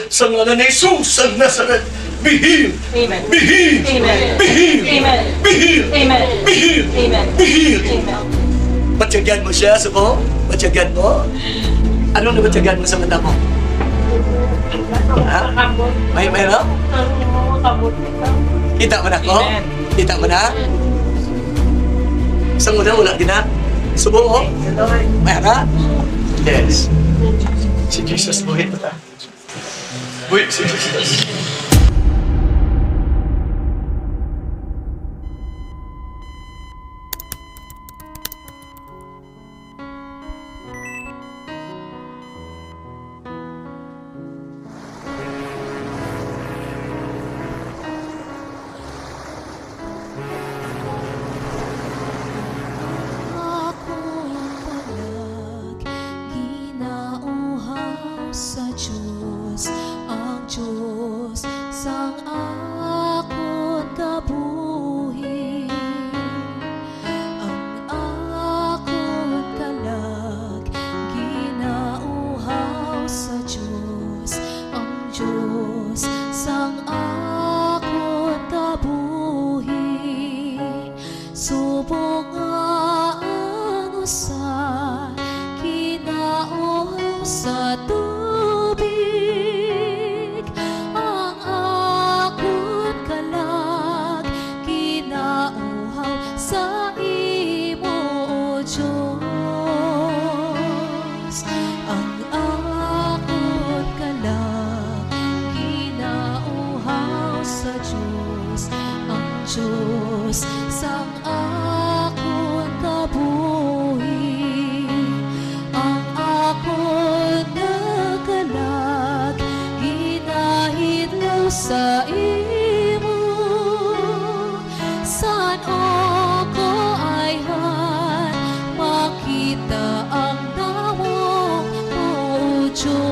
sa ngalan ni Jesus ang Nazaret. Bihil! Amen. Bihil! Amen. Bihil! Amen. Bihil! Amen. Bihil! Amen. Bihil! Amen. Batyagan mo siya, subo? Batyagan mo? Ano na batyagan mo sa mata mo? Ha? May no? Kita mo na ko? Amen. Kita mo na? Isang una, wala din na. Subo mo? Mayara? Yes. Si Jesus, buhay mo ta. Buhay si Jesus. Ako palag, ginauhaw sa Diyos, ang Diyos sang akon kabuhi. Ang akon kalag, ginauhaw sa Diyos, ang Diyos sang akon kabuhi. Subong nga ang usa, kinauhaw sa tubig. Ang akon kalag, kinauhaw sa imo, O Diyos. Ang akon kalag, kinauhaw sa Diyos, ang Diyos sang akon kabuhi. Ang akon nagkalag, ginahidlaw sa imo. San ako ayhan, makita ang damong mo, Diyos.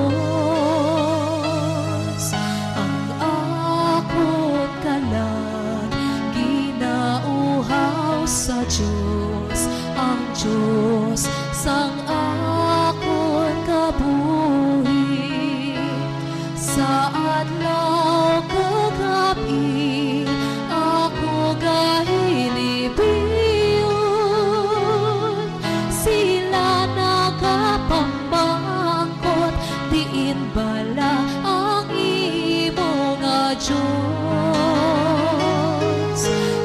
Ang akon kalag, ginauhaw sa Diyos, ang Diyos sang akon kabuhi. Sa adlaw kagabi, ako gahilibiyon. Sila nagapamangkot, diin bala ang imo nga Diyos.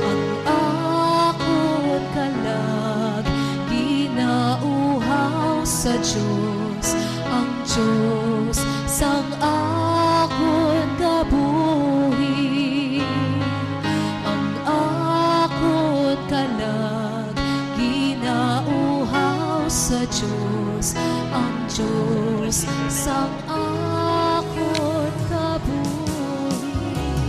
Ang akon kalag, ginauhaw sa Diyos, ang Diyos sang akon kabuhi. Ang akon kalag, ginauhaw sa Diyos, ang Diyos sang akon kabuhi.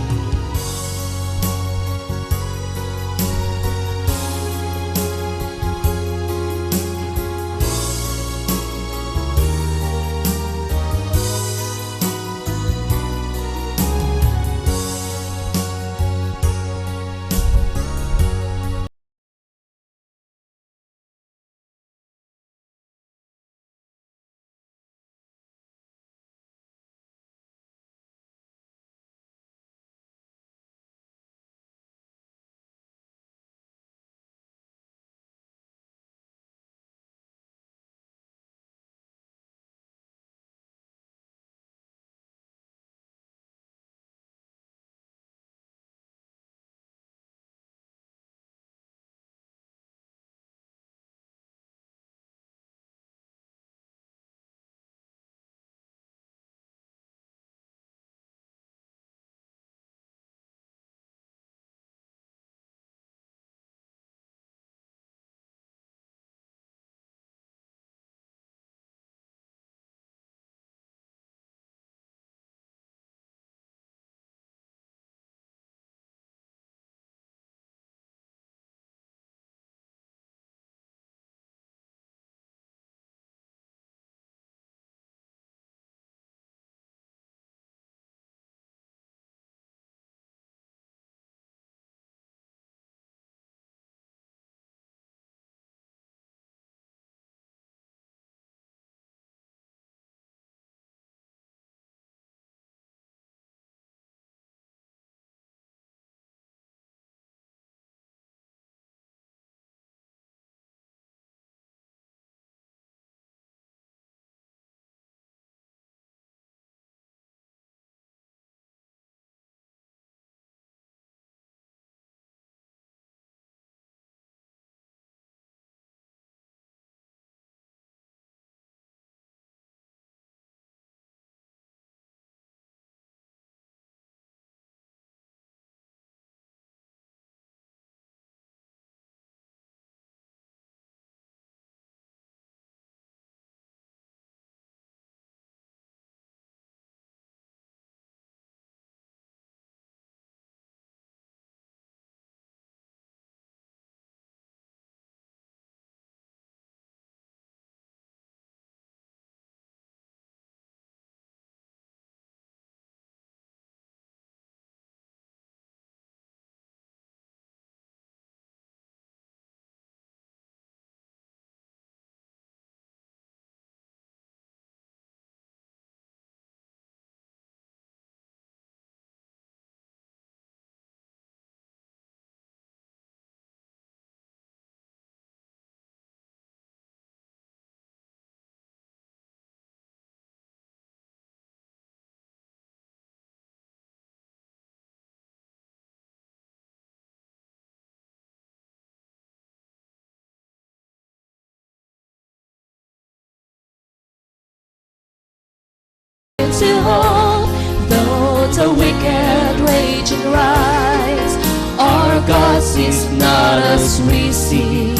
to hold. Though the wicked rage and rise, our God is not as we see.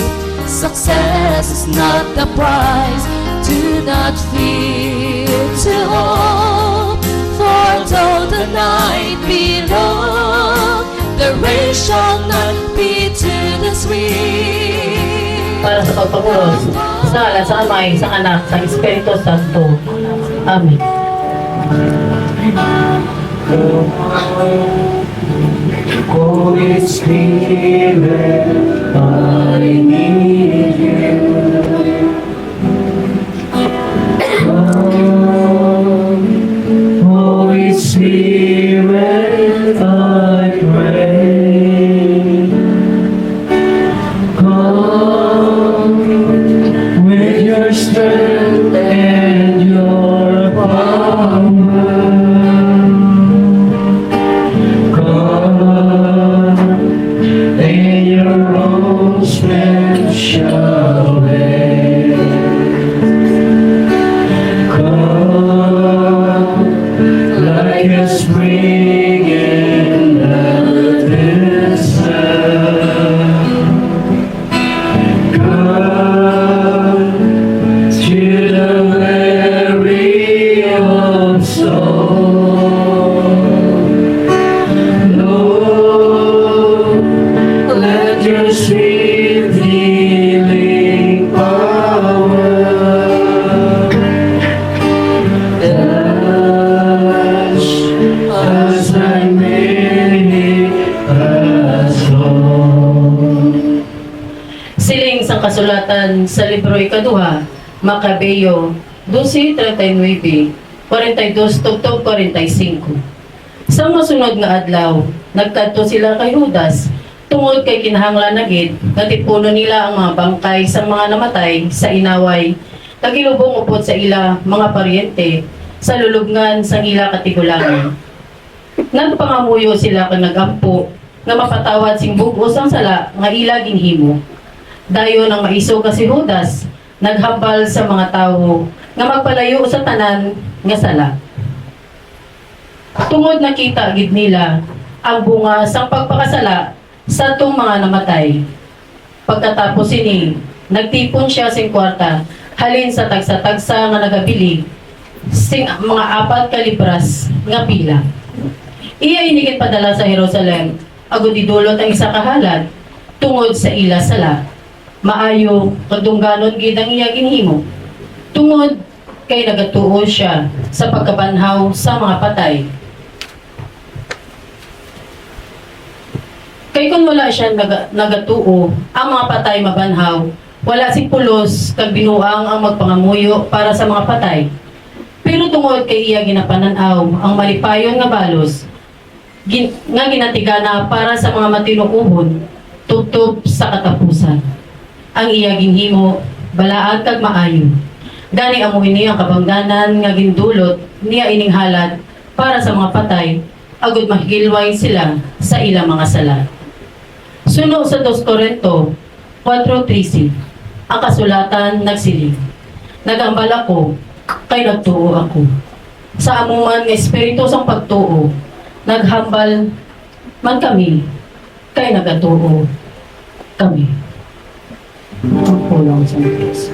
Success is not the prize. Do not fear to hope, for though the night be long, the rain shall not be to the sweet. Para sa pagpapuros, sa Ala, sa Amay, sa Anak, sa Espiritu Santo. Amen. Holy Spirit, I need you. Come, Holy Spirit, I pray. Come with your strength and your power. In your own special way, come like a spring in the desert. Come to the very old soul. Lord, let your sweet healing power touch us and make us whole. Siling sang kasulatan sa libro ikaduha, Makabeyo, 12:39, 42 tugtog 45. Sa masunod nga adlaw, nagkadto sila kay Judas, tungod kay kinahanglan na gid nga tipunon nila ang mga bangkay sa mga namatay sa inaway, kagilubong upod sa ila mga paryente sa lulubngan sang ila katigulangan. Nagpangamuyo sila kag nagampo nga mapatawad sing bug-os ang sala nga ila ginhimo. Dayon ang maisog nga si Judas naghambal sa mga tawo nga magpalayo sa tanan nga sala. Tungod nakita gid nila ang bunga sang pagpakasala sa atong mga namatay. Pagkatapos ini, nagtipon siya sing kwarta halin sa tagsa-tagsa nga nagabili sing mga 4 ka libras nga pila. Iya inigit padala sa Jerusalem agud idulot ang isa ka halad tungod sa ila sala. Maayo kadungganon gid ang iya ginhimo. Tungod kay nagatuo siya sa pagkabanhaw sa mga patay. Kay kung wala siya nagatuo, ang mga patay mabanhaw, wala si pulos kag binuang ang magpangamuyo para sa mga patay. Pero tungod kay iya ginapananaw ang malipayon nga balos, nga ginatigana para sa mga matinuuhon, tubtob sa katapusan. Ang iya ginhimo, balaan kag maayo. Gani amuhin niya ang kabangdanan nga gindulot niya ining halad para sa mga patay, agud mahigilway sila sa ilang mga sala. Suno sa 2 Corinto 4:13, ang kasulatan nagsiling. Nagambal ako, kay nagtuo ako. Sa amuman nga espiritu sang pagtuo, naghambal man kami, kay nagatuo kami. Pulong sa Diyos.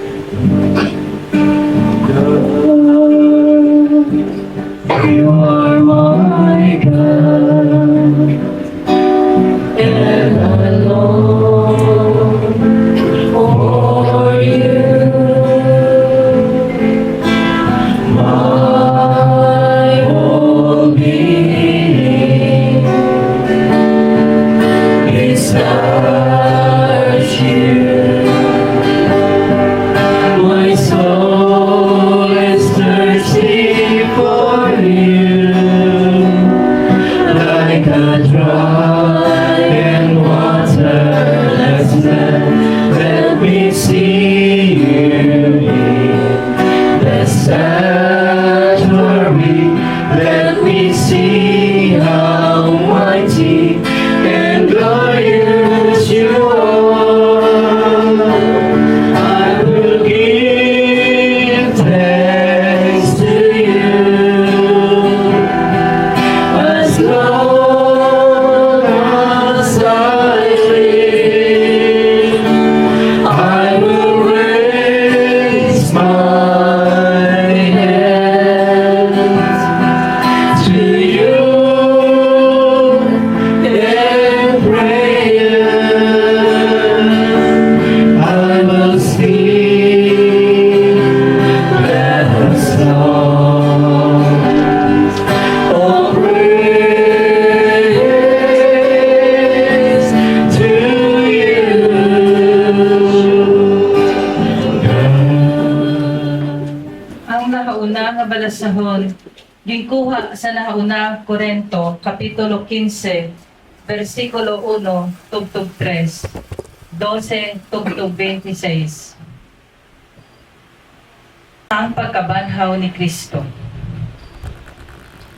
You are my God, and I long for you. My whole being is such you. My soul is thirsty for you, like a dry and waterless land. Let me see you in the sanctuary. Let me see how mighty and glorious you are. I will give thanks to you. sa una Korento, Kapitulo 15, versikulo 1, tugtog 3, 12, tugtog 26. Ang pagkabanhaw ni Kristo.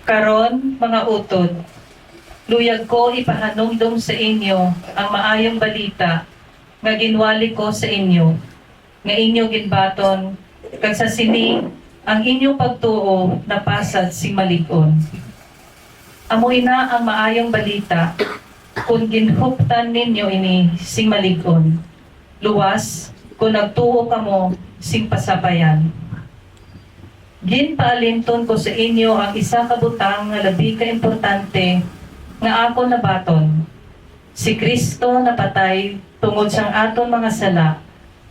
Karon, mga utod, luyag ko ipahanumdum sa inyo ang maayong balita nga ginwali ko sa inyo, nga inyo ginbaton, kag sa sini ang inyong pagtuo napasad si malig-on. Amoy na ang maayong balita kung ginhuptan ninyo ini sing malig-on. Luwas kung nagtuo kamo sing pasabayan. Ginpaalinton ko sa inyo ang isa ka butang nga labi ka importante nga ako nabaton. Si Kristo napatay tungod sang aton mga sala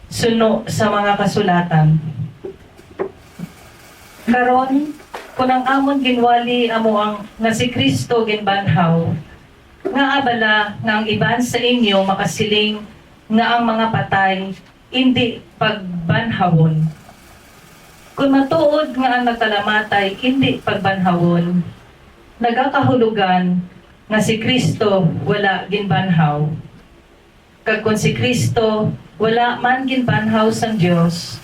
suno sa mga kasulatan. Karon, kung ang amon ginwali amo ang nga si Kristo ginbanhaw, nga abala nga ang iban sa inyo makasiling nga ang mga patay hindi pagbanhawon. Kung matuod nga ang nagkalamatay hindi pagbanhawon, nagakahulugan nga si Kristo wala ginbanhaw. Kag kung si Kristo wala man ginbanhaw sang Dios,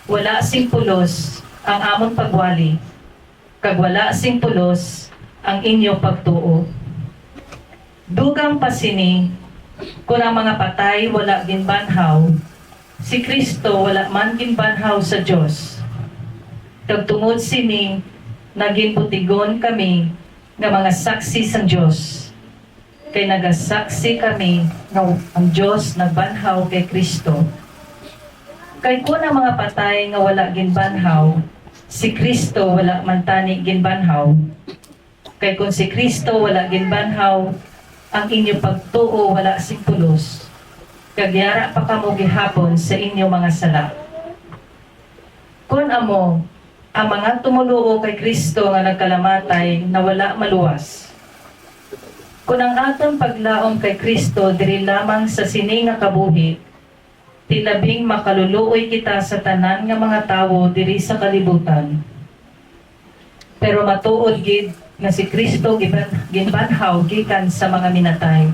wala sing pulos ang amon pagwali, kag wala sing pulos ang inyong pagtuo. Dugang pasini, kung ang mga patay wala ginbanhaw, si Kristo wala man ginbanhaw sa Dios. Kag tungod sini, naging butigon kami nga mga saksi sang Dios. Kay nagasaksi kami nga ang Dios nagbanhaw kay Kristo. Kay kung ang mga patay nga wala ginbanhaw, si Kristo wala man tani ginbanhaw. Kay kung si Kristo wala ginbanhaw, ang inyong pagtuo wala sing pulos. Kagyara pa kamo gihapon sa inyong mga sala. Kung amo, ang mga tumuluo kay Kristo nga nagkalamatay na wala maluwas. Kung ang atong paglaom kay Kristo diri lamang sa sini nga kabuhi, tilabing makaluluoy kita sa tanan nga mga tawo diri sa kalibutan. Pero matuod gid nga si Kristo ginbanhaw gikan sa mga minatay.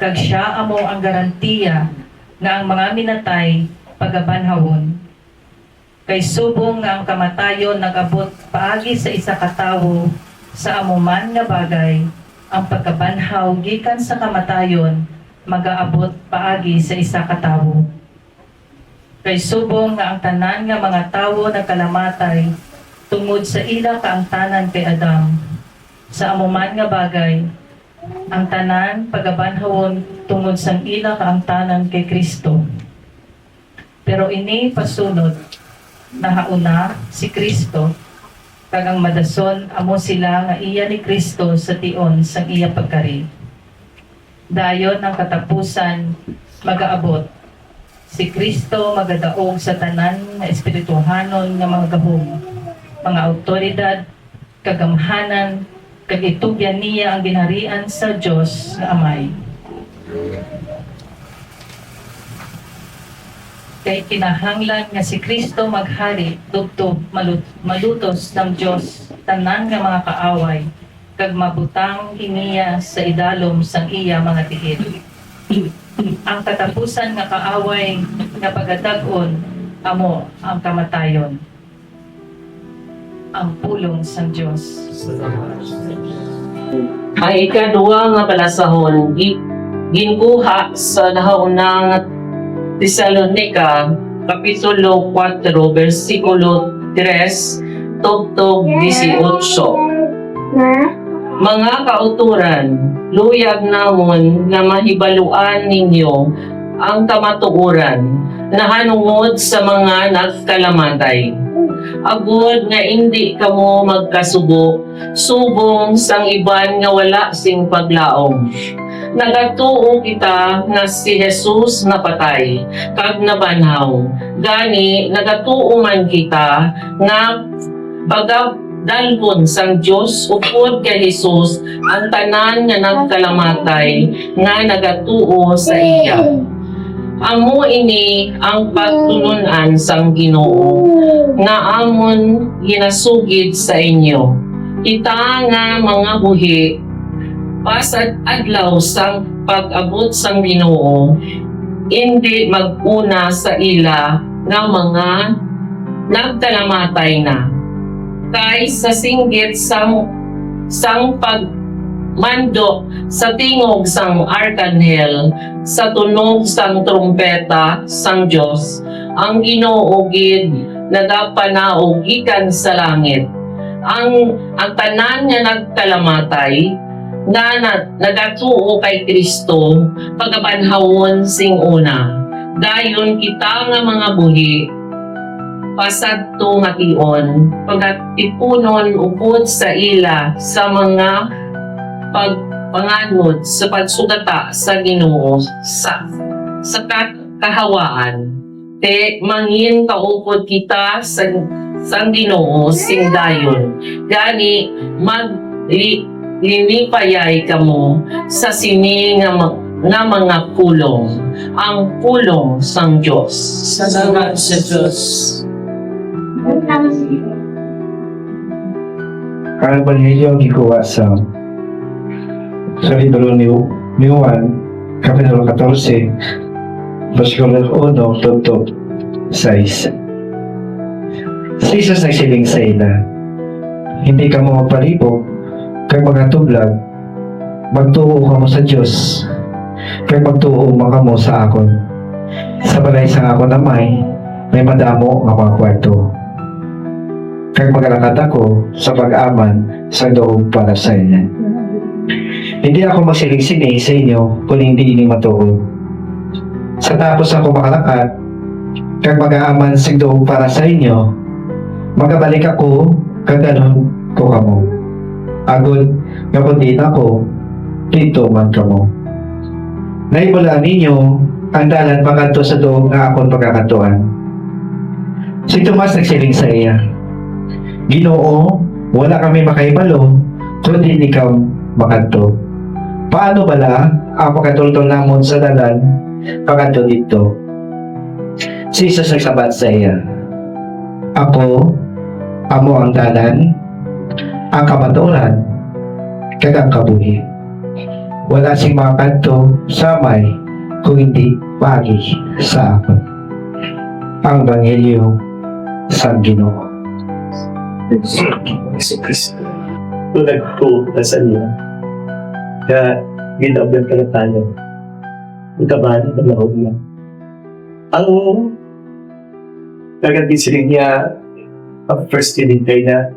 Kag siya amo ang garantiya nga ang mga minatay pagabanhawon. Kay subong nga ang kamatayon nagabot paagi sa isa ka tawo sa amuman nga bagay, ang pagkabanhaw gikan sa kamatayon magaabot paagi sa isa ka tawo. Kay subong nga ang tanan nga mga tawo nagkalamatay tungod sa ila kaangtanan kay Adam. Sa amuman nga bagay, ang tanan pagabanhawon tungod sang ila kaangtanan kay Kristo. Pero ini pasunod, nahauna si Kristo, kag ang madason amo sila nga iya ni Kristo sa tion sang iya pagkari. Dayon ang katapusan magaabot. Si Kristo magadaog sa tanan nga espirituhanon nga mga gahom, mga awtoridad, kagamhanan, kag itugyan niya ang ginharian sa Dios nga Amay. Kay kinahanglan nga si Kristo maghari tubtob malutos ng Dios tanan nga mga kaaway kag mabutang iniya sa idalom sang iya mga tiil. Ang katapusan nga kaaway nga pagadag-on amo ang kamatayon. Ang pulong sang Dios. Ang ikaduha nga palasahon ginkuha sa nahaunang Tesalonica, Kapitulo 4, versikulo 3, tugtog 18. Mga kauturan, luyag namon nga mahibaluan ninyo ang kamatuoran na hanungod sa mga nagkalamatay. Agud nga hindi kamo magkasubo, subong sang iban nga wala sing paglaom. Nagatuo kita nga si Jesus napatay, kag nabanhaw. Gani, nagatuo man kita nga dalgon sang Dios upod kay Jesus ang tanan nga nagkalamatay nga nagatuo sa iya. Amo ini ang pagtulunan sang Ginoo nga amon ginasugid sa inyo. kita nga mga buhi, pasad adlaw sang pag-abot sang Ginoo, hindi mag-una sa ila nga mga nagkalamatay na. Kay sa singgit sang pagmandok sa tingog sang arkanghel, sa tunog sang trumpeta sang Dios, ang Ginoo gid nagapanaog gikan sa langit. Ang tanan nga nagkalamatay nga nagatuo kay Kristo pagabanhawon sing una. Dayon kita nga mga buhi pasadto nga tion pagatipunon upod sa ila sa mga pagpanganod sa pagsugata sa Ginoo sa kahawaan. Te mangin kaupod kita sa Ginoo sing dayon. Gani linipayay kamo sa sini nga mga pulong, ang pulong sang Dios. Salamat sa Diyos. Ang Ebanghelyo ang gikuha sa libro ni Juan, Kapitulo 14, versikulo 1 to 6. Si Jesus nagsiling sa ila, hindi ka mo magpalibog, kay magatublag, magtuo ka mo sa Diyos, kay magtuo ka mo sa akon. Sa balay sang ako na may madamo nga mga kwarto. Kay magalakad ako sa pag-aman sa loob para sa inyo. Hindi ako magsiling-siling sa inyo kung hindi ini matuod. Sa tapos ako makalakad, kay mag-aaman sa loob para sa inyo, magabalik ako, kaganon ko kamo. Agod, kapag din ako, dito man kamo. Naibulaan ninyo ang dalan pakanto sa doong nga akong pagkakantuan. Si Tomas nagsiling sa iya, Ginoo, wala kami makaibalo, kundi ikaw makanto. Paano bala ang pagkatultol namon sa dalan pakanto dito? Si Jesus nagsabat sa iya, Ako, amo ang dalan, ang kamatuoran, kag ang kabuhi. Wala sing mga kanto sa may kung hindi pagi sa akin. Ang Ebanghelyo sa Ginoo. Si Kristo. Tulad ko na sa niya. Kaya ginabyan ka na tayo. Ikabahan na lahog niya. Ang nagagisiling niya ang first tinintay na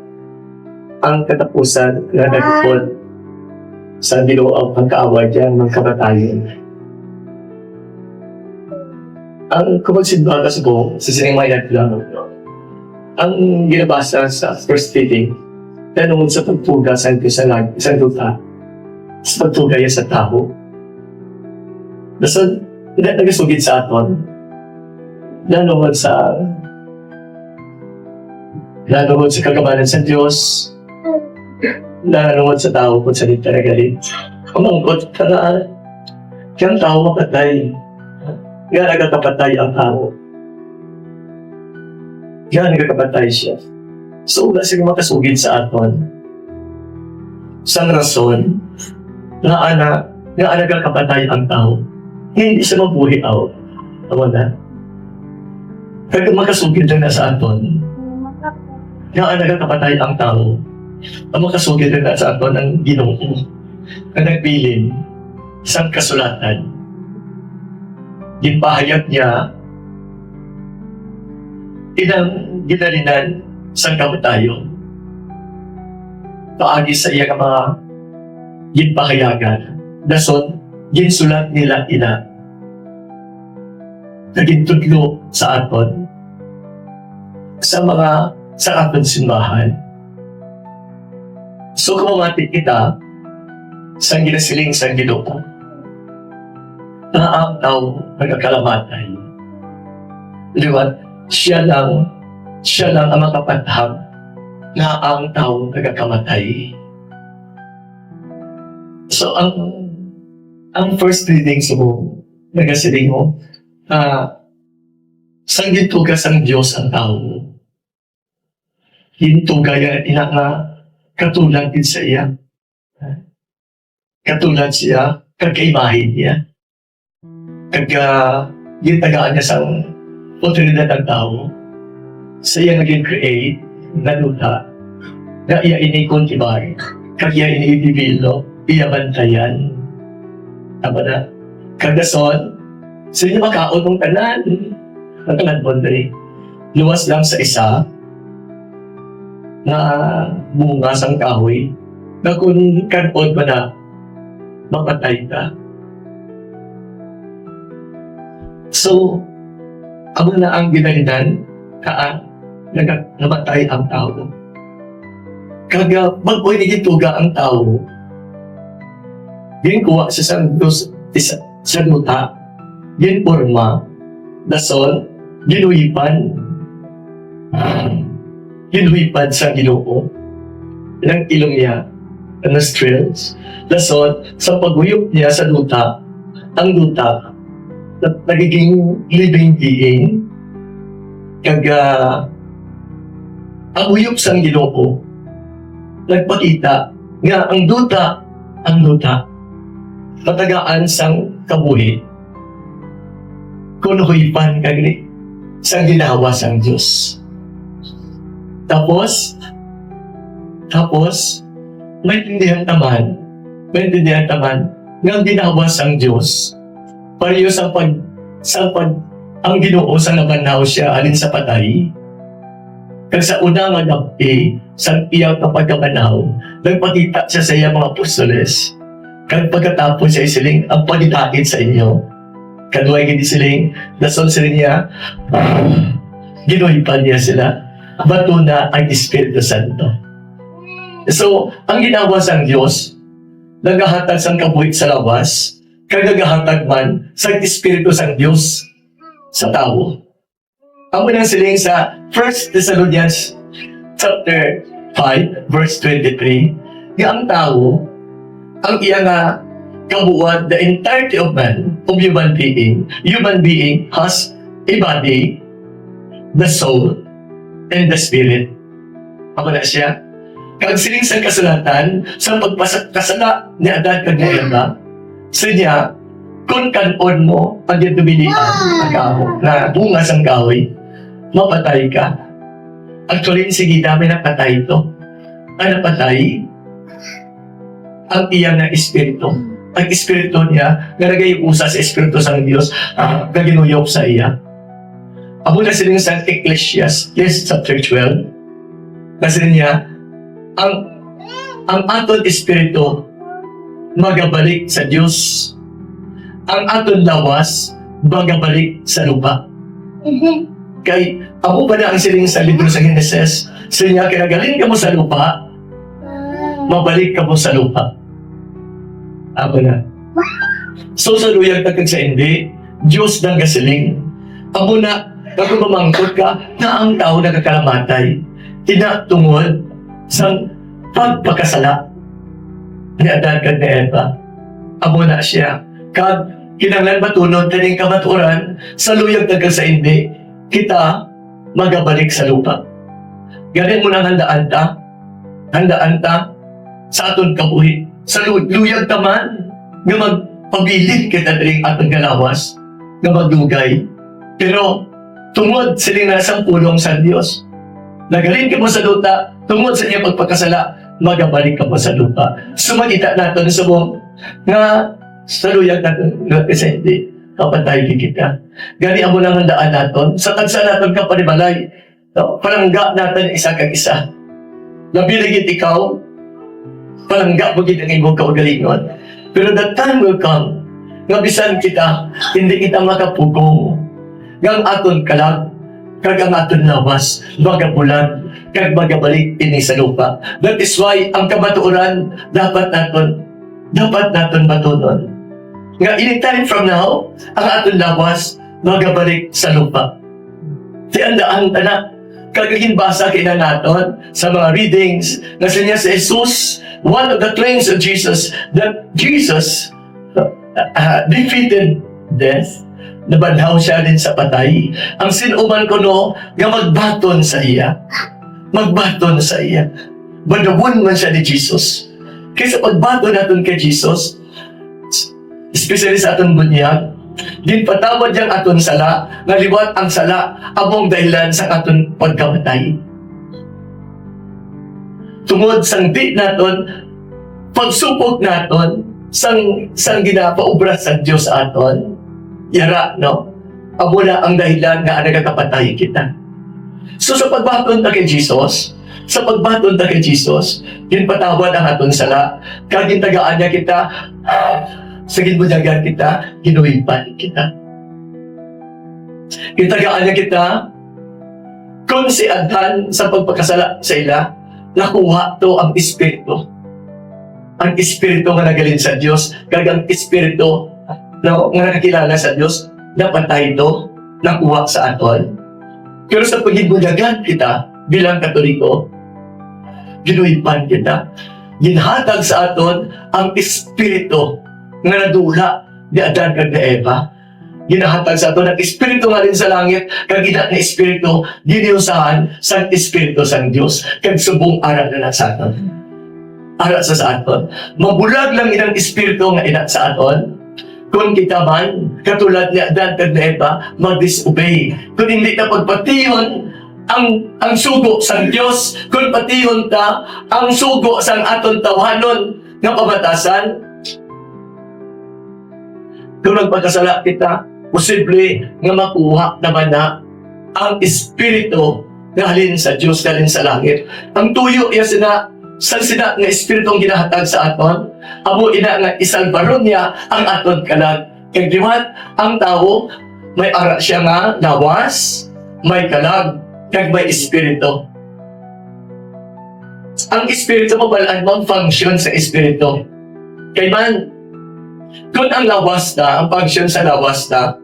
ang katapusan na nagpupod sa Ginoo ang pagkaaway diyan ng kamatayon. Ang kumagsimbaga sa buong sa sinimayat lang, ang ginabasa sa first reading, tanong sa pagtuga sa lupa, sa pagtuga sa tao. Basta nagasugid sa aton, lalo sa kagamanan sa Diyos, lalo sa tao kung salita na galit. Umangkot ka na, kaya ang tao mapatay, kaya nagkakapatay ang tao. Kaya nagkakapatay siya. So, wala silang makasugid sa aton. Sa rason, nga nagkakapatay ang tao, hindi siya mabuhi out. Tama na? Kaya makasugid lang na sa aton, nga nagkakapatay ang tao, ang makasugid lang na sa aton ang Ginoo, ang nagbilin, isang kasulatan. Ginpahayag niya, ginalinan sang kamatayon. Paagi sa iya mga ginpahayagan. Dason, ginsulat nila ina. Nagintudlo sa aton. Sa aton simbahan. So, kumamati kita sang ginasiling sang Ginoo. Na ang tao nagkakalamatay. Liwat, siya lang ang makapatham na ang tao nagkakamatay. So, ang first reading sa mo, nagasiling mo, sang gintugas ang Diyos ang tao. Gintuga yan, ina nga, katulad din sa iya. Katulad siya, kagkaimahin niya. Gintagaan niya sa otoridad ng tao. Sa iya naging create, naluta, na iya inikultibar, kag iya iniibibilo, iya bantayan. Tama na. Kagdason, sa inyo makaon ng tanan. Ang tanan boundary. Luwas lang sa isa, na bunga sang kahoy, na kung kanon mo na, mapatay ka. So, amo na ang ginalinan, namatay ang tao. Kaga, bago inigituga ang tao, ginkuha sa santos, sa nuta, ginporma, dasol, ginuhipan, ginuhipan sa Ginoo, ng ilong niya, nostrils, dasol, sa paghuyop niya sa nuta, ang nuta, nagiging living being, kaga, ang huyop sa Ginoo, nagpakita nga ang duta, matagaan sang kabuhi, kunuhipan kagli, sang ginawa sang Diyos. Tapos, maintindihan taman, nga ang ginawa sang Diyos, pareho sa ang Ginoo sa nabanaw siya alin sa patay, kag sa una nga gabi, sa iyang kapagkabanaw, nagpakita siya sa iyang mga apostoles, kag pagkatapos siya isiling, ang pagkitakin sa inyo, kaduay gini siling, dasol sila niya, ginuhipan niya sila, bato na ang Espiritu Santo. So, ang ginawa sang Diyos, nagahatag sang kabuhit sa lawas, kag nagahatag man sa Espiritu sang Diyos sa tao. Ang unang siling sa 1 Thessalonians chapter 5, verse 23, nga ang tao, ang iya nga kabuuan, the entirety of man, of human being has a body, the soul, and the spirit. Ako na siya. Kag siling sa kasulatan, sa pagpasakasala ni Adan kag ni Eva, sa niya, kung kanon mo, pag yung dumilian, na bunga sang kahoy, mapatay ka. Actually, sige, dami napatay ito. Ang napatay, ang iyang na espiritu. Ang espiritu niya, nalagay-usa sa espiritu sang Diyos, na ginuyok sa iya. Amo na siling sa Ecclesiastes chapter 12, kasi niya, ang aton espiritu, magabalik sa Diyos. Ang aton lawas, magabalik sa lupa. Kay, ako pa na ang siling sa libro sa Genesis, sa niya, kaya galing ka mo sa lupa, mabalik ka mo sa lupa. Ako na. So, sa luyag tagkag sa hindi, Diyos ng gasiling. Ako na, kung mamangkot ka, na ang tao nagkakalamatay, tinatungod sa pagpakasala ni Adan kag ni Eva. Amo na siya. Kag kinahanglan matunod kaning kamatuoran sa luyag tagkag sa hindi, kita magabalik sa lupa. Ganin mo nang handaan ta sa aton kabuhi. Sa luyag ta man, nga magpabilid kita diring aton galawas, nga magdugay. Pero tungod siling nasang pulong sa Dios. Nagaling ka mo sa luta, tungod sa niya pagpakasala, magabalik ka mo sa lupa. Sumakita natin sa buong nga sa luyag natin nga kasi hindi kapatay kita. Gani ang munang handaan natin, sa tagsa natin ka panibalay, palangga natin isa kag isa. Nabiligit ikaw, palangga mo kita ng imong kaugalingon. Pero the time will come, nga bisan kita, hindi kita makapugong. Nga ang aton kalag, kag ang aton lawas, magabulan, kag magabalik ini sa lupa. That is why, ang kamatuoran, dapat naton matunon. Nga anytime from now, ang aton lawas, magabalik sa lupa. Tiandaan ta na, kagaging basa kina naton sa mga readings na siya sa Jesus, one of the claims of Jesus, that Jesus defeated death, nabanhaw siya din sa patay. Ang sinuman ko no, nga magbaton sa iya. Badawon man siya ni Jesus. Kaya sa pagbato natin kay Jesus, especially sa aton bunyag, din patawad yang aton sala, nga liwat ang sala, among dahilan sa aton pagkamatay. Tungod sang di naton, pagsupok naton, sang ginapaubra sa Diyos aton, yara, no? Amo na ang dahilan nga nagkakapatay kita. So sa pagbaton ta kay Jesus, din patawad ang aton sala, kagin tagaan niya kita, sa ginbunyagan kita, ginuwipan kita. Gitagaan niya kita, kung si Adan sa pagpagkasala sa ila, nakuha to ang Espiritu. Ang Espiritu nga nagalin sa Diyos, kagang Espiritu na nakakilala sa Diyos, napatay to, nakuha sa aton. Pero sa pagbunyagan kita, bilang Katoliko, ginuwipan kita. Ginhatag sa aton ang Espiritu nga nadula ni Adan kag ni Eva. Ginahatag sa aton ang Espiritu nga rin sa langit, kag ina na Espiritu diniusahan sa Espiritu sang Dios kag subong ara na sa aton. Ara sa aton. Mabulag lang inang Espiritu nga ina sa aton. Kung kita man, katulad ni Adan kag ni Eva, mag-disobey. Kung hindi ta pagpatihon ang sugo sang Dios, kung patihon ta ang sugo sang aton tawhanon nga pamatasan, kung nagpagkasala kita, posible nga makuha naman na ang Espiritu na halin sa Diyos, halin sa langit. Ang tuyo iya sina nga Espiritu ang ginahatag sa aton, amo ina nga isalbaron niya ang aton kalag. Kaya diwan, ang tao, may ara siya nga lawas, may kalag, kag may Espiritu. Ang Espiritu mo balaan mo ang function sa Espiritu. Kay man, kung ang lawas na, ang function sa lawas na,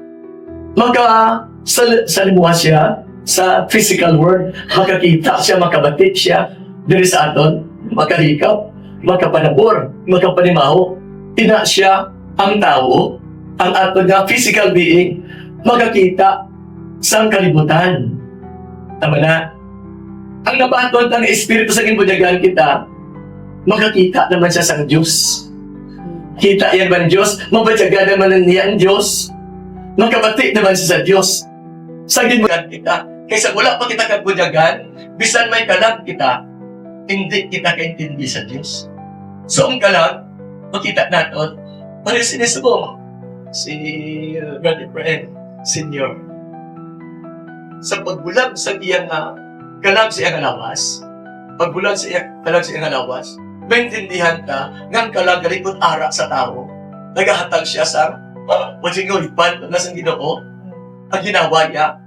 salimuha siya sa physical world, makakita siya, makabatik siya, diri sa aton, makarikap, makapanabor, makapanimaho, ina siya ang tao, ang aton nga physical being, makakita sa kalibutan. Tama na. Ang nabaton ng Espiritu sa ginbunyagan kita, makakita naman siya sa Diyos. Kita yan ba ng Diyos? Mabadyaga naman niya ang Diyos. Magkabati naman siya sa Diyos. Sa ginbunyagan kita. Kaysa wala pa kita kagbunyagan, bisan may kalag kita, hindi kita kaintindi sa Diyos. So ang kalag, makita natin, parang sinisubong si Brother Fred Senior. Sa pagbulag sa iyang kalag sa iyang lawas, pagbulag sa iyang kalag sa iyang lawas, maintindihan ka ng kalagalikot ara sa tao. Nagahatag siya sa masingulipan na sa Ginoo. Ang ginawa niya,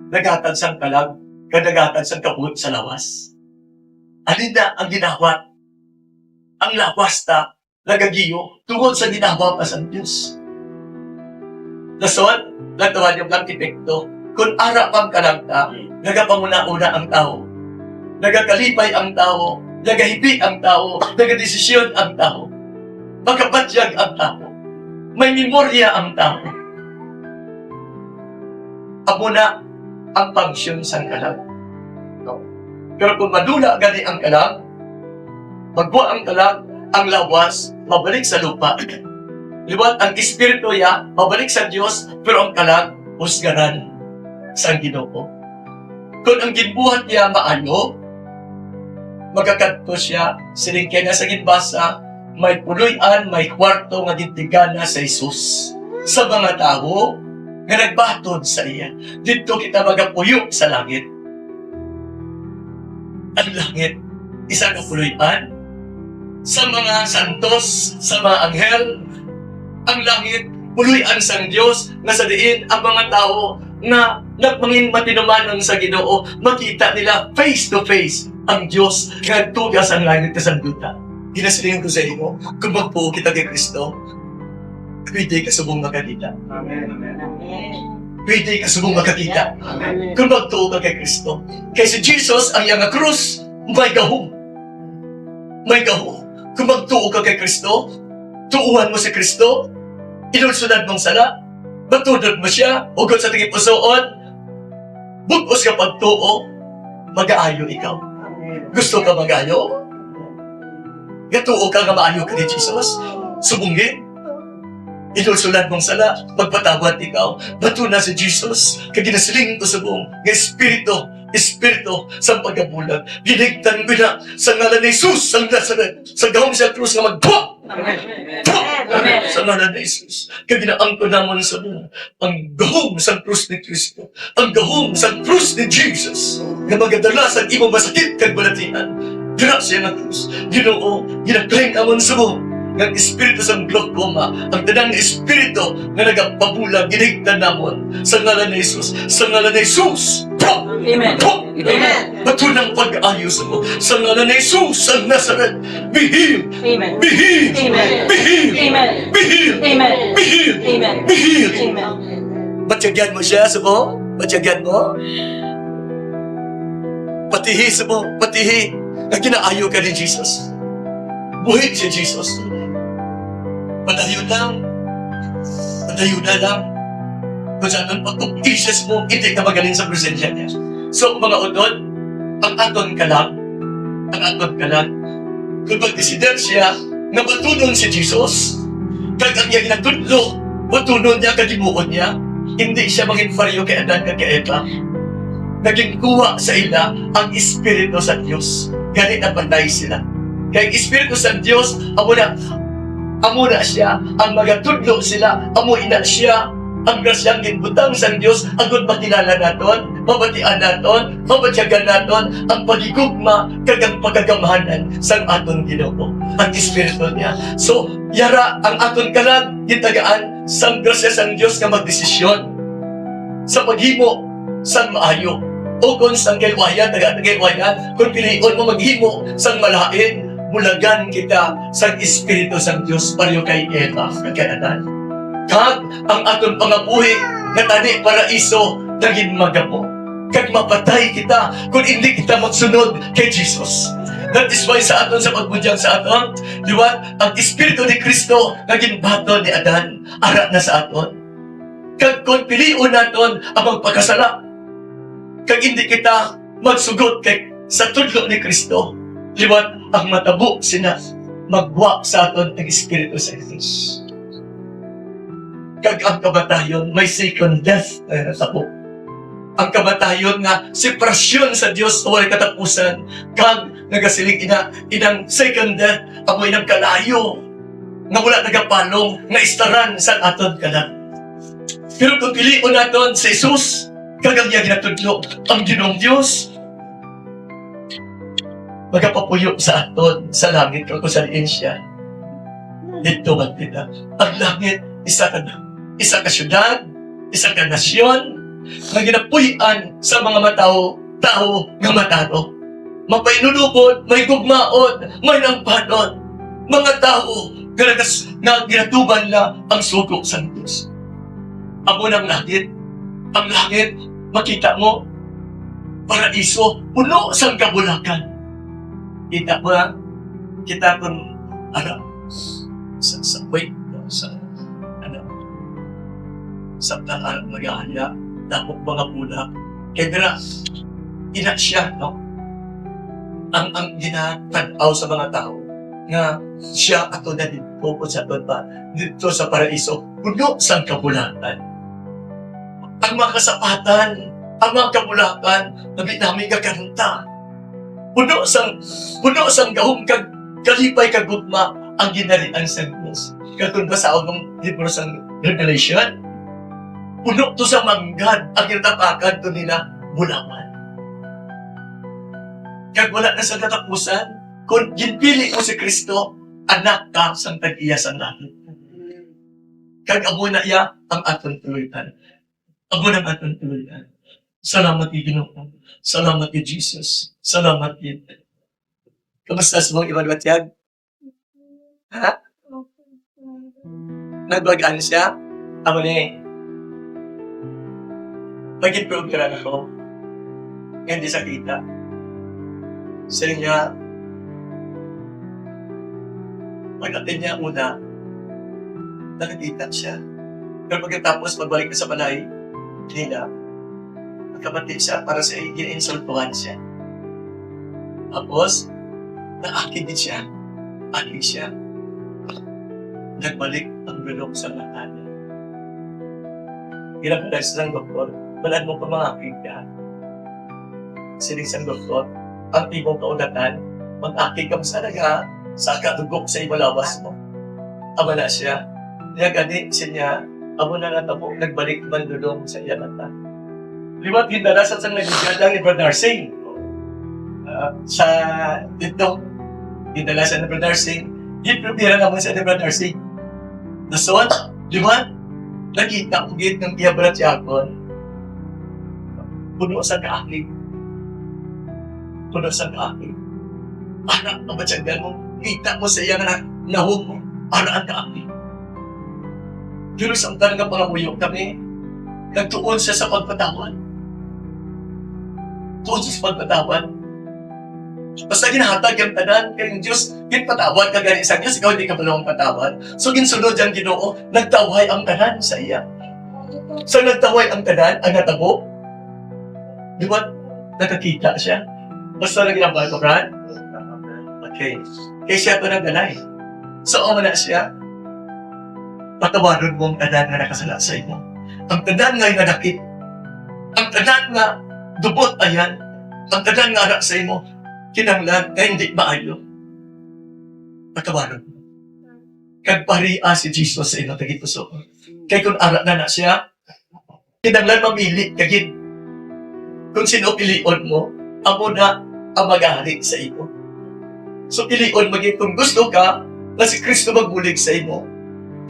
naghatag sang kalag, naghatag sang kaput sa lawas. Alin na ang ginawa? Ang lawas na nagagiyo tungkol sa ginawa pa sa Diyos. Nason, nagtawad yung arkitekto, kung ara pang kalag na, nagapamuna-una ang tao. Nagakalipay ang tao, nagahibi ang tao, nagadesisyon ang tao, magkabatyag ang tao, may memorya ang tao. Amo na ang function sa kalag. No? Pero kung madula gani ang kalag, magbuwa ang kalag, ang lawas, mabalik sa lupa. Liwat ang Espiritu ya, mabalik sa Diyos, pero ang kalag, husgaran sa Ginoo. Kung ang ginbuhat niya maayo, magkakadto siya, silingkay na sa ginbasa, may puloy-an, may kwarto nga gintigana sa Jesus. Sa mga tao, nga nagbatod sa iya. Dito kita magapuyo sa langit. Ang langit, isa ka puloy-an. Sa mga santos, sa mga anghel, ang langit, puloy-an sang Diyos, nga sa diin ang mga tao na nagmangin matinumanon sa Ginoo, makita nila face to face ang Diyos nga tugas ang langit sa sanduta. Ginasiling ko sa iyo, kung magpuo kita kay Kristo, pwede ka subong makakita. Amen. Pwede ka subong makakita. Kung magtuo ka kay Kristo. Kaya si Jesus, ang iyang krus, may gahom. May gahom. Kung magtuo ka kay Kristo, tuuhan mo si Kristo, inulsunad mong sala, matudod mo siya, ugod sa tingin pusoon, bugos ka pagtuo, mag-aayo ikaw. Gusto ka magayo? Gatuo ka nga maayo ka ni Jesus? Subungin? Inusulan mong sala, magpatawad ikaw. Bato na si Jesus, kaginasiling ko sa buong nga Espiritu sa pagkabulag. Ginigtan ko na sa ngalan ni Jesus ang Nazaret, sa gawang siya krus nga magbuwa! Sa ngalan ni Jesus, kaginaan ko naman sa buong ang gahong sa krus ni Kristo, ang gahong sa krus ni Jesus, nga magadala sa imo masakit kag balatian. Grasya ng krus, Ginoo, ginaklaim naman sa buong ng espiritu sa glaucoma, ang tanang espiritu na nagapabulag, ginigtan namon sa ngalan ni Jesus, sa ngalan ni Jesus. Amen. Amen. Batunang pag-ayos mo sa ngalan ni Jesus ang Nazaret. Be healed. Amen. Be healed. Amen. Be healed. Amen. Be healed. Amen. Be healed. Amen. Be healed. Amen. Batyagyan mo siya sa mo. Batyagyan mo. Patihi sa mo. Patihi na ginaayo ka ni Jesus. Buhay si Jesus. Padayon lang. Padayon na lang. Kung saan pag Jesus mo, hindi ka magaling sa presensya niya. So, mga udod, ang aton ka lang, kung mag-desider siya, na matunon si Jesus, kag ang iyang natudlo, matunon niya, kagimuon niya, hindi siya mag-infaryo kay Adan kag kay Eva. Naging kuha sa ila ang Espiritu sa Diyos. Ganit ang banday sila. Kaya ang Espiritu sa Diyos, amo na siya, ang magatudlo sila, amo ina siya, ang grasyang ginbutang sa Diyos, agad makilala naton, mabatian naton, mabatyagan naton, ang pagigugma, kagang pagagamahanan sa aton Ginoo, ang Espiritu niya. So, yara ang aton kalag, gitagaan, sa grasya sa Diyos nga magdesisyon, sa paghimo, sa maayo, o kung sang kaywayan, taga-kaywayan, kung pilion mo maghimo, sang malain, mulagan kita sa Espiritu sa Diyos, pareho kay Eva, kay Adan. Kag ang aton pangabuhi nga tani paraiso naging magamo. Kag mapatay kita kung hindi kita magsunod kay Jesus. That is why sa aton sa pagbudyang sa aton, liwat ang Espiritu ni Kristo naging bato ni Adan, ara na sa aton. Kag kung pilion naton ang magpakasala, kag hindi kita magsugot kay sa tudlo ni Kristo, liwat ang matabo sina magwa sa aton ang Espiritu sa Jesus. Kag ang kamatayon, may second death na natabo. Ang kamatayon nga, separasyon sa Diyos na walay katapusan, kag nagasiling inang second death, ako inang kalayo, nga wala nagapalong, nga istaran sa aton kanan. Pero kung pilion naton sa Jesus, kag ang niya ginatudlo, ang Ginoong Diyos, magapapuyo sa aton, sa langit, kung sa liin siya. Dito magpita. Ang langit, isa ka syudad, isa ka nasyon, na ginapuyan sa mga tao nga mataro. Mapainulubod, may gugmaon, may nampanon. Mga tao na ginatuban na ang sugo sa Diyos. Amo ng langit, ang langit, makita mo, paraiso, puno sa kabulakan. Kita mo lang, kita kung, sa talaan mag-ahaya, tapos mga bulak. Kaya dira, ina siya, no? Ang ginatanaw sa mga tao, nga siya ato na dito po sa dito sa paraiso, puno sa kabulakan. Ang mga kasapatan, ang mga kabulakan, nabi namin kakanta. Puno sang gahong kalipay kagugma, ang ginarian sa Diyos. Katun ba sa ng libro sa Revelation? Puno to sa manggad, ang kinatapakan to nila, bulaman. Kag wala na sa katapusan, kung ginpili mo si Kristo, anak ka sang tag-iya sa langit. Kag amo na iya ang aton tuluyan. Amo na ang aton tuluyan. Salamat kay Ginoo. Salamat kay Jesus. Salamat kay. Kamusta sa mong ibang batyag? Ha? Nagbagaan siya? Amo ni. Mag-improve ka na ako. Hindi sa kita. Sa niya, pag-atin niya una, nakikita siya. Pero pagkatapos, magbalik na sa balay nila, magkabati siya para sa i-insultuhan siya. Tapos, naakin din siya. Akin siya. Nagbalik ang bulong sa mata niya. Ginagalas ng doktor, balaan mo pa mga akin ka. Siling sa doktor, ang ibong kaugatan, mag-akin ka masalaga sa katugok sa ibalawas mo. Aba na siya. Niya gani siya, abo na natabo, nagbalik man dulong sa iya mata. Liwat gindarasan sa nagigada ni Brother Singh. Sa dito, gindarasan ni Brother Singh, gipropira naman sa ni Brother Singh. Nason, liwat, nakita ko git ng Kiyabrat Yakon. Puno sa kaakig. Puno sa kaakig. Anak na matyagan mo, kita mo sa iya na nahog mo, anak ang kaakig. Pero sa talaga pangabuyok kami, nagtuon siya sa pagpatawad. Tuon siya sa pagpatawad. Basta ginahatag yung tanan, kayong Diyos, ginpatawad ka gani sa Diyos, ikaw hindi ka palawang patawad. So ginsunod yung Ginoo, nagtaway ang tanan sa iya. So nagtaway ang tanan, ang natabo. Di ba? Nakakita siya. Basta na ginabay ko, Brad? Okay. Kaya siya ito nagdanay. So na siya, patawaron mo ang tanan nga nakasala sa imo. Ang tanan nga nadakit. Ang tanan nga dubot ayan. Ang tanan nga anak sa imo. Kinanglan na hindi maayo. Patawaron mo. Kagparia si Jesus sa ino tagipuso. Kaya kung arak na siya, kinanglan mamili kagid. Kung sino pilion mo, amo na ang mag-ahari sa imo. So pilion maging kung gusto ka na si Kristo magbulig sa imo,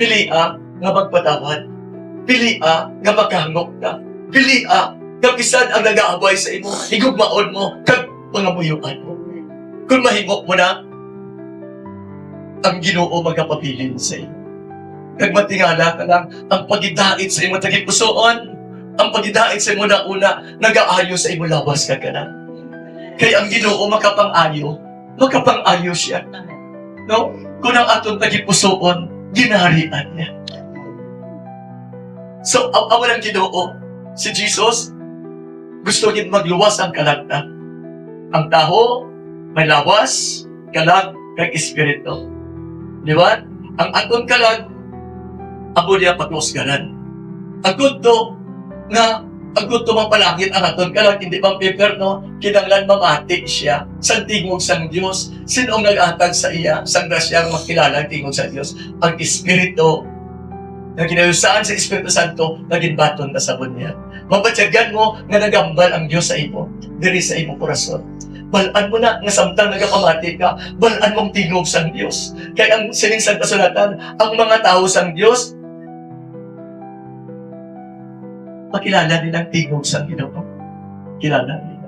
pilia nga magpatawad. Pilia nga maghangok ka. Pilia nga bisan ang nag-aabay sa imo, igugmaon mo, kag pangabuyuan mo. Kung mahimok mo na, ang Ginoo magkapabilin sa imo. Kag matingala ka lang, ang pagidait sa imo tagipusoon, ang pagidait sa imo na una, nag-aayo sa imo lawas ka na. Kaya ang Ginoo makapang-ayo siya. No? Kung ang atong tagipusoon, ginaharian niya. So, awalang Ginoo, si Jesus, gusto niya magluwas ang kalagta. Ang taho, may lawas, kalag, kag espiritu. Di ba? Ang atong kalag, abo niya patusgaran. Ang gusto, nga, ang gusto mang palangit ang atong kalag, hindi bang paper, no? Kinanglan mamati siya sa tingog sang Diyos. Sinong nag-atag sa iya, sang grasyang makilala ang tingog sa Diyos? Ang espiritu, na kinayusaan sa Espiritu Santo, naging baton na sabon niya. Mabatyagan mo nga nagambal ang Diyos sa imo, diri sa imo korason. Balaan mo na, nga samtang nagapamati ka, balaan mong tingog sang Diyos. Kaya ang sining sa kasulatan, ang mga tao sang Diyos, pakilala nila ang tingog sang Ginoo. Kilala nila.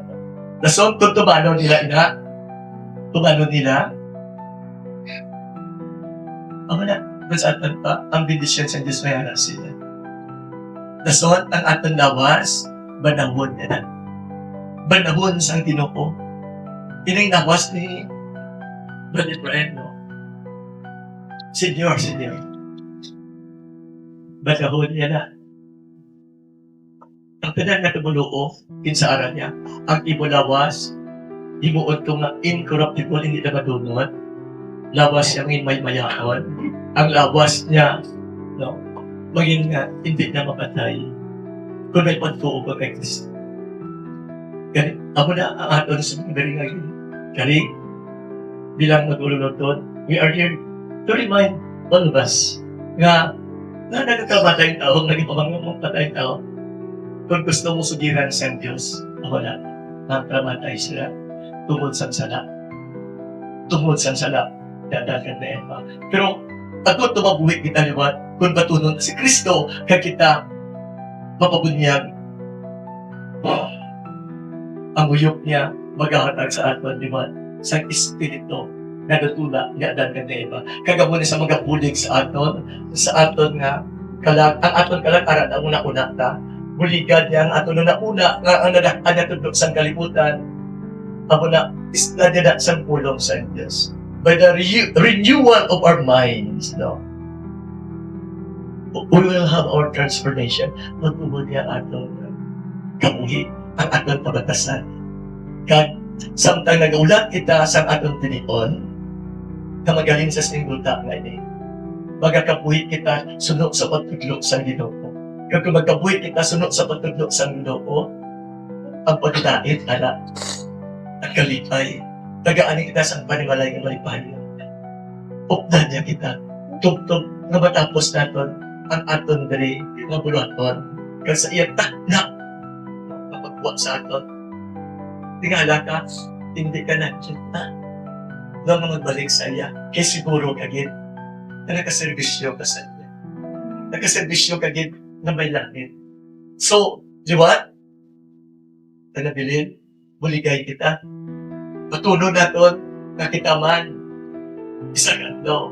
Nason, kung tumano nila ina, tumano nila, ang na, mas atan pa, ang bendisyon sa Diyos may haras sila. Nason, ang aton lawas, banahon nila. Banahon sang Ginoo. Ining nawas ni Brother Brian, no? Senior. Banahon niya na. Ang tanan na tumuluo, kinsaaran niya, ang imo lawas, imuot ko nga incorruptible, hindi na madunot. Lawas niya ngayon may mayakon. Ang lawas niya, no, maging nga, hindi na mapatay. Kung may pagtuo ka kay Kristo. Kaya, ako na ang aton sa mga galing ngayon. Kaya, bilang mag-ulunod, we are here to remind all of us nga nagkakamatay tao, naging pamangmang patay tao. Kung gusto mo sugiran sa Diyos, ako na, nagkamatay sila. Tungod sa sala. Dadagan na yan pa. Pero, ako tumabuhi kita liwat, kung batunon si Kristo, kaya kita mapabunyag. Ang uyok niya, maghahatag sa aton, liwat, sa Espiritu, nagatula, dadagan na yan pa. Kagamo na sa mga bulig sa aton nga, kalag, ang aton kalag, arat ang una-una ta, buligan niya, ang aton una-una, nga ang natudok sa kalibutan, ako na, isla nila sa pulong sa Diyos. By the renewal of our minds, no? We will have our transformation. Magpupuli ang atong kabuhi, ang atong pabatasan. Kag Samtang nag-ulat kita sa atong tinion, na magaling sa singgulta nga ini. Magakabuhi kita sunod sa pagtudlo sa Ginoo. Kung magkabuhi kita sunod sa pagtudlo sa Ginoo, ang pagdait, ala, ang kalipay, tagaan kita sa panimalay ng malipayo. Updan niya kita, tugtog na matapos natin ang aton diri nga buluhaton. Kaya sa iya na kapagbuhat sa aton. Tingala ka, hindi ka na kita na magbalik sa iya. Kaya siguro kagid na nakaservisyo ka sa iya. Nakaservisyo kagid na may langit. So, di ba? Tanabilin, buligay kita. Patuno naton na kita man. Isang adlaw,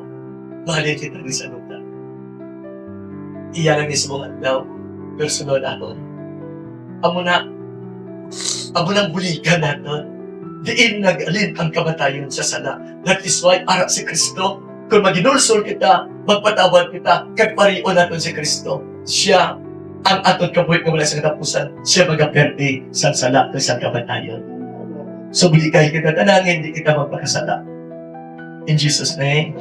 mahalin kita rin sa luta. Iya lang mismong adlaw, personal naton. Amo nang buligan naton. Diin nag-alin ang kamatayon sa sala. That is why ara si Kristo. Kung maginulsol kita, magpatawad kita, kagpariyo naton si Kristo. Siya ang aton kabuhit nga wala sa katapusan. Siya magaperte sa sala at sa kamatayon. So bulikay kita tanangin, hindi kita magpakasala. In Jesus' name.